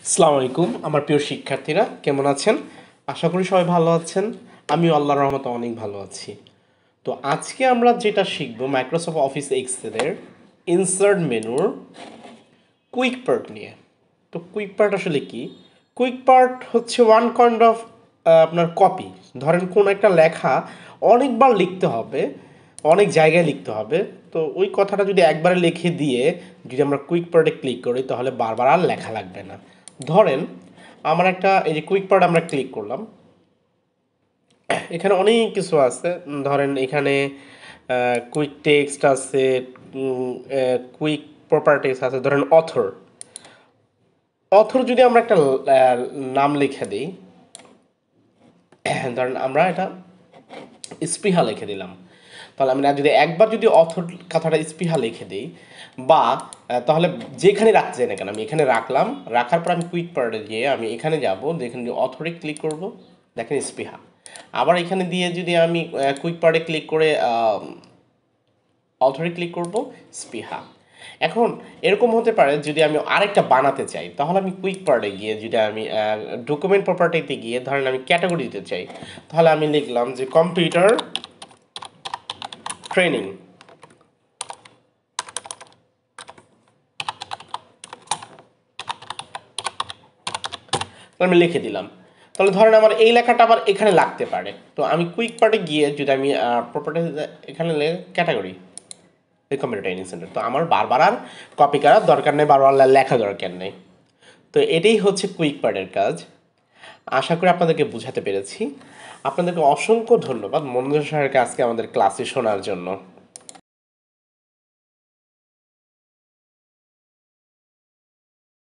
আসসালামু আলাইকুম আমার প্রিয় শিক্ষার্থীরা, কেমন আছেন? আশা করি সবাই ভালো আছেন। আমিও আল্লাহর রহমতে অনেক ভালো আছি। তো আজকে আমরা যেটা শিখব মাইক্রোসফট অফিস এক্সেলের ইনসার্ট মেনুর কুইক পার্ট নিয়ে। তো কুইক পার্ট আসলে কি? কুইক পার্ট হচ্ছে ওয়ান কাইন্ড অফ আপনার কপি। ধরেন কোন একটা লেখা অনেকবার লিখতে হবে, অনেক জায়গায় লিখতে হবে। তো ওই কথাটা যদি একবারে লিখে দিয়ে যদি আমরা কুইক পার্টে ক্লিক করি তাহলে বারবার আর লেখা লাগবে না। ধরেন আমার একটা এই যে কুইক পার্ট আমরা ক্লিক করলাম, এখানে অনেক কিছু আছে। ধরেন এখানে কুইক টেক্সট আছে, কুইক প্রপার্টিস আছে। ধরেন অথর অথর যদি আমরা একটা নাম লিখে দিই, ধরেন আমরা এটা স্পৃহা লিখে দিলাম, তাহলে আমরা যদি একবার যদি অথর কথাটা স্পৃহা লিখে দিই বা তাহলে যেখানে রাখতে চাই না কেন আমি এখানে রাখলাম, রাখার পর আমি কুইক পার্টে গিয়ে আমি এখানে যাব, এখানে অথরে ক্লিক করব, দেখেন স্পৃহা। আবার এখানে দিয়ে যদি আমি কুইক পার্টে ক্লিক করে অথরে ক্লিক করব, স্পৃহা। এখন এরকম হতে পারে যদি আমি আরেকটা বানাতে চাই তাহলে আমি কুইক পার্টে গিয়ে যদি আমি ডকুমেন্ট প্রপার্টিতে গিয়ে ধরেন আমি ক্যাটাগরি দিতে চাই, তাহলে আমি লিখলাম যে কম্পিউটার ট্রেনিং। আমি লিখে দিলাম, তাহলে ধরেন আমার এই লেখাটা আবার এখানে লাগতে পারে। তো আমি কুইক পার্টে গিয়ে যদি আমি প্রপার্টি এখানে ক্যাটাগরি কম্পিউটার ট্রেনিং সেন্টার, তো আমার বারবার আর কপি করার দরকার নেই, বারবার লেখা দরকার নেই। তো এটাই হচ্ছে কুইক পার্টের কাজ। আশা করি আপনাদেরকে বোঝাতে পেরেছি। আপনাদেরকে অসংখ্য ধন্যবাদ মনোযোগ সহকারে আজকে আমাদের ক্লাসে শোনার জন্য।